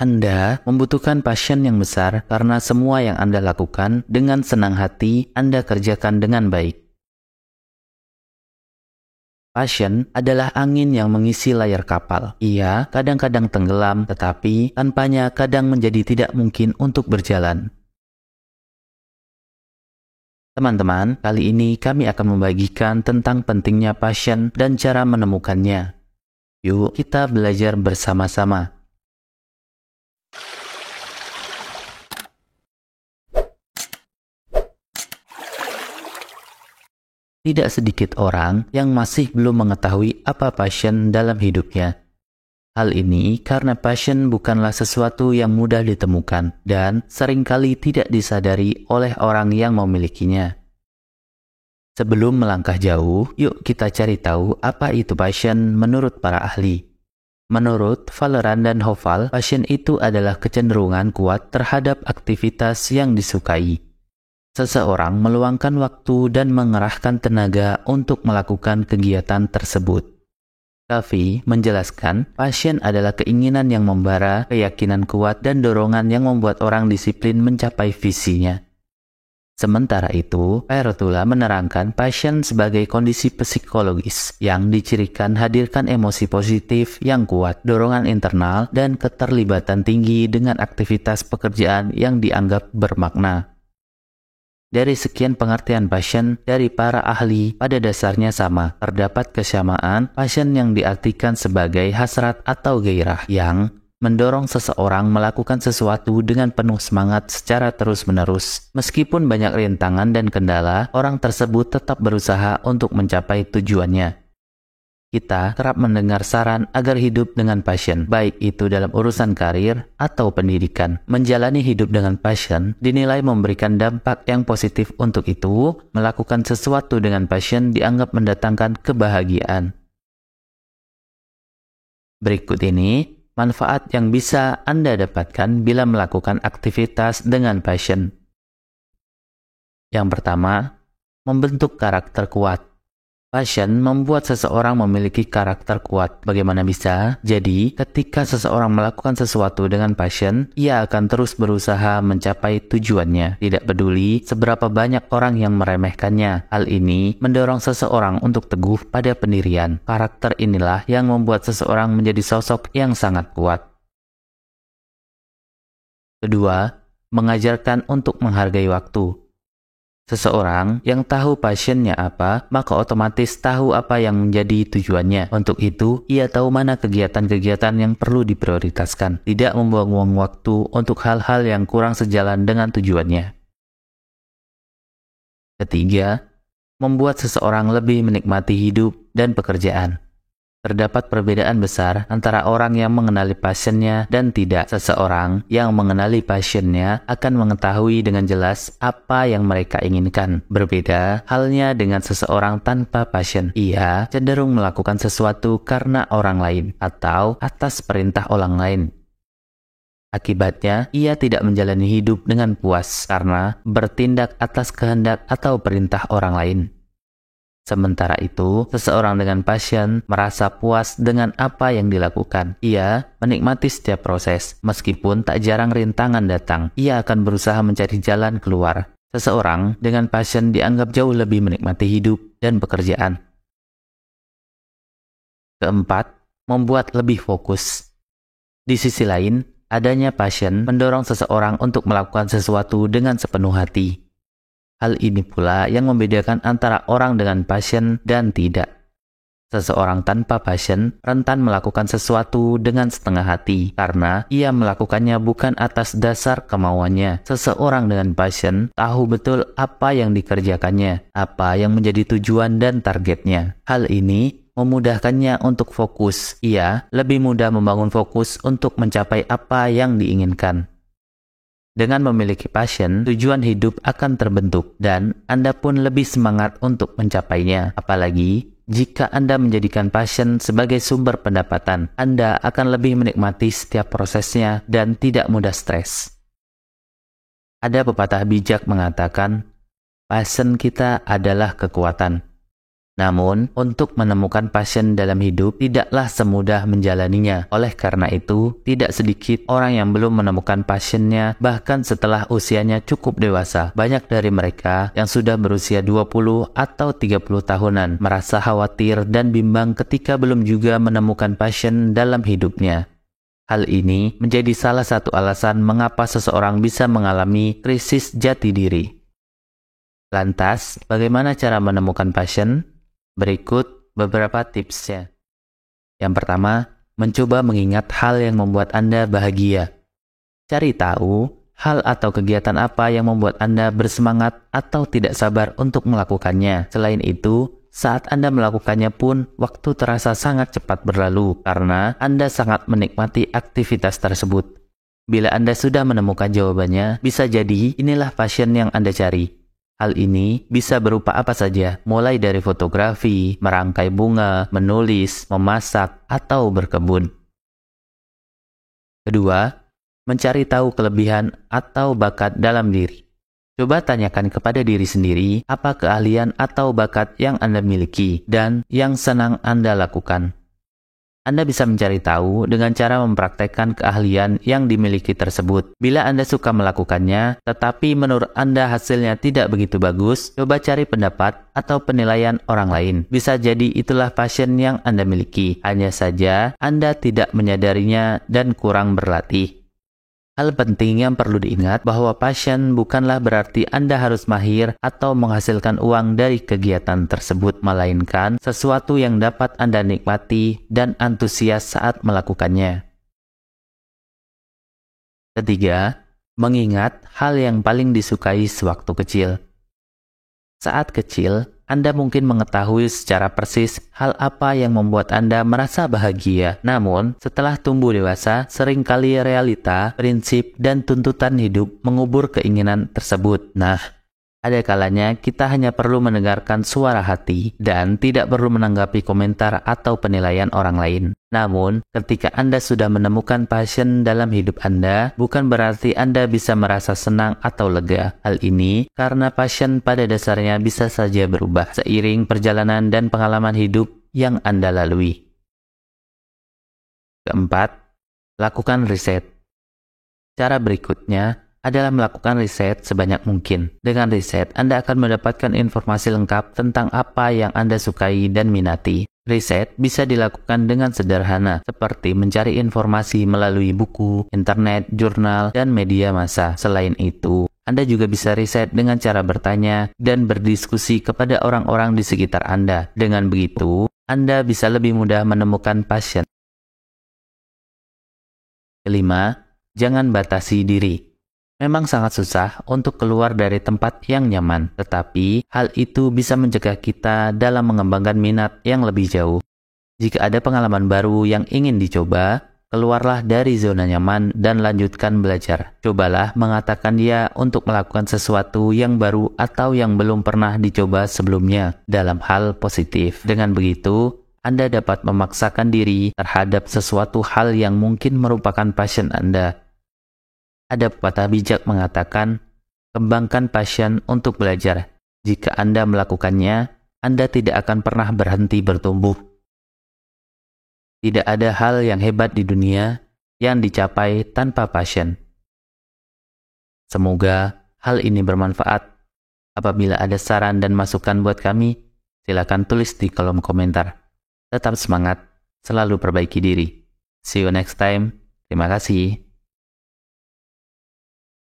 Anda membutuhkan passion yang besar karena semua yang Anda lakukan dengan senang hati Anda kerjakan dengan baik. Passion adalah angin yang mengisi layar kapal. Ia kadang-kadang tenggelam, tetapi tanpanya kadang menjadi tidak mungkin untuk berjalan. Teman-teman, kali ini kami akan membagikan tentang pentingnya passion dan cara menemukannya. Yuk, kita belajar bersama-sama. Tidak sedikit orang yang masih belum mengetahui apa passion dalam hidupnya. Hal ini karena passion bukanlah sesuatu yang mudah ditemukan dan seringkali tidak disadari oleh orang yang memilikinya. Sebelum melangkah jauh, yuk kita cari tahu apa itu passion menurut para ahli. Menurut Valeran dan Hoval, passion itu adalah kecenderungan kuat terhadap aktivitas yang disukai. Seseorang meluangkan waktu dan mengerahkan tenaga untuk melakukan kegiatan tersebut. Covey menjelaskan, passion adalah keinginan yang membara, keyakinan kuat, dan dorongan yang membuat orang disiplin mencapai visinya. Sementara itu, Pertula menerangkan passion sebagai kondisi psikologis yang dicirikan hadirkan emosi positif yang kuat, dorongan internal, dan keterlibatan tinggi dengan aktivitas pekerjaan yang dianggap bermakna. Dari sekian pengertian passion dari para ahli, pada dasarnya sama. Terdapat kesamaan passion yang diartikan sebagai hasrat atau gairah yang mendorong seseorang melakukan sesuatu dengan penuh semangat secara terus-menerus. Meskipun banyak rintangan dan kendala, orang tersebut tetap berusaha untuk mencapai tujuannya. Kita kerap mendengar saran agar hidup dengan passion, baik itu dalam urusan karir atau pendidikan. Menjalani hidup dengan passion dinilai memberikan dampak yang positif. Untuk itu, melakukan sesuatu dengan passion dianggap mendatangkan kebahagiaan. Berikut ini manfaat yang bisa Anda dapatkan bila melakukan aktivitas dengan passion. Yang pertama, membentuk karakter kuat. Passion membuat seseorang memiliki karakter kuat. Bagaimana bisa? Jadi, ketika seseorang melakukan sesuatu dengan passion, ia akan terus berusaha mencapai tujuannya. Tidak peduli seberapa banyak orang yang meremehkannya. Hal ini mendorong seseorang untuk teguh pada pendirian. Karakter inilah yang membuat seseorang menjadi sosok yang sangat kuat. Kedua, mengajarkan untuk menghargai waktu. Seseorang yang tahu passionnya apa, maka otomatis tahu apa yang menjadi tujuannya. Untuk itu, ia tahu mana kegiatan-kegiatan yang perlu diprioritaskan, tidak membuang-buang waktu untuk hal-hal yang kurang sejalan dengan tujuannya. Ketiga, membuat seseorang lebih menikmati hidup dan pekerjaan. Terdapat perbedaan besar antara orang yang mengenali passionnya dan tidak. Seseorang yang mengenali passionnya akan mengetahui dengan jelas apa yang mereka inginkan. Berbeda halnya dengan seseorang tanpa passion. Ia cenderung melakukan sesuatu karena orang lain atau atas perintah orang lain. Akibatnya, ia tidak menjalani hidup dengan puas karena bertindak atas kehendak atau perintah orang lain. Sementara itu, seseorang dengan passion merasa puas dengan apa yang dilakukan. Ia menikmati setiap proses, meskipun tak jarang rintangan datang. Ia akan berusaha mencari jalan keluar. Seseorang dengan passion dianggap jauh lebih menikmati hidup dan pekerjaan. Keempat, membuat lebih fokus. Di sisi lain, adanya passion mendorong seseorang untuk melakukan sesuatu dengan sepenuh hati. Hal ini pula yang membedakan antara orang dengan passion dan tidak. Seseorang tanpa passion rentan melakukan sesuatu dengan setengah hati karena ia melakukannya bukan atas dasar kemauannya. Seseorang dengan passion tahu betul apa yang dikerjakannya, apa yang menjadi tujuan dan targetnya. Hal ini memudahkannya untuk fokus. Ia lebih mudah membangun fokus untuk mencapai apa yang diinginkan. Dengan memiliki passion, tujuan hidup akan terbentuk dan Anda pun lebih semangat untuk mencapainya. Apalagi jika Anda menjadikan passion sebagai sumber pendapatan, Anda akan lebih menikmati setiap prosesnya dan tidak mudah stres. Ada pepatah bijak mengatakan, passion kita adalah kekuatan. Namun, untuk menemukan passion dalam hidup tidaklah semudah menjalaninya. Oleh karena itu, tidak sedikit orang yang belum menemukan passionnya bahkan setelah usianya cukup dewasa. Banyak dari mereka yang sudah berusia 20 atau 30 tahunan merasa khawatir dan bimbang ketika belum juga menemukan passion dalam hidupnya. Hal ini menjadi salah satu alasan mengapa seseorang bisa mengalami krisis jati diri. Lantas, bagaimana cara menemukan passion? Berikut beberapa tipsnya. Yang pertama, mencoba mengingat hal yang membuat Anda bahagia. Cari tahu hal atau kegiatan apa yang membuat Anda bersemangat atau tidak sabar untuk melakukannya. Selain itu, saat Anda melakukannya pun, waktu terasa sangat cepat berlalu karena Anda sangat menikmati aktivitas tersebut. Bila Anda sudah menemukan jawabannya, bisa jadi inilah passion yang Anda cari. Hal ini bisa berupa apa saja, mulai dari fotografi, merangkai bunga, menulis, memasak, atau berkebun. Kedua, mencari tahu kelebihan atau bakat dalam diri. Coba tanyakan kepada diri sendiri apa keahlian atau bakat yang Anda miliki dan yang senang Anda lakukan. Anda bisa mencari tahu dengan cara mempraktekkan keahlian yang dimiliki tersebut. Bila Anda suka melakukannya, tetapi menurut Anda hasilnya tidak begitu bagus, coba cari pendapat atau penilaian orang lain. Bisa jadi itulah passion yang Anda miliki. Hanya saja Anda tidak menyadarinya dan kurang berlatih. Hal penting yang perlu diingat bahwa passion bukanlah berarti Anda harus mahir atau menghasilkan uang dari kegiatan tersebut, melainkan sesuatu yang dapat Anda nikmati dan antusias saat melakukannya. Ketiga, mengingat hal yang paling disukai sewaktu kecil. Saat kecil, Anda mungkin mengetahui secara persis hal apa yang membuat Anda merasa bahagia. Namun, setelah tumbuh dewasa, seringkali realita, prinsip, dan tuntutan hidup mengubur keinginan tersebut. Nah, ada kalanya kita hanya perlu mendengarkan suara hati dan tidak perlu menanggapi komentar atau penilaian orang lain. Namun, ketika Anda sudah menemukan passion dalam hidup Anda, bukan berarti Anda bisa merasa senang atau lega. Hal ini karena passion pada dasarnya bisa saja berubah seiring perjalanan dan pengalaman hidup yang Anda lalui. Keempat, lakukan riset. Cara berikutnya adalah melakukan riset sebanyak mungkin. Dengan riset, Anda akan mendapatkan informasi lengkap tentang apa yang Anda sukai dan minati. Riset bisa dilakukan dengan sederhana, seperti mencari informasi melalui buku, internet, jurnal, dan media massa. Selain itu, Anda juga bisa riset dengan cara bertanya dan berdiskusi kepada orang-orang di sekitar Anda. Dengan begitu, Anda bisa lebih mudah menemukan passion. Kelima, jangan batasi diri. Memang sangat susah untuk keluar dari tempat yang nyaman, tetapi hal itu bisa mencegah kita dalam mengembangkan minat yang lebih jauh. Jika ada pengalaman baru yang ingin dicoba, keluarlah dari zona nyaman dan lanjutkan belajar. Cobalah mengatakan ya untuk melakukan sesuatu yang baru atau yang belum pernah dicoba sebelumnya dalam hal positif. Dengan begitu, Anda dapat memaksakan diri terhadap sesuatu hal yang mungkin merupakan passion Anda. Ada pepatah bijak mengatakan, kembangkan passion untuk belajar. Jika Anda melakukannya, Anda tidak akan pernah berhenti bertumbuh. Tidak ada hal yang hebat di dunia yang dicapai tanpa passion. Semoga hal ini bermanfaat. Apabila ada saran dan masukan buat kami, silakan tulis di kolom komentar. Tetap semangat, selalu perbaiki diri. See you next time. Terima kasih.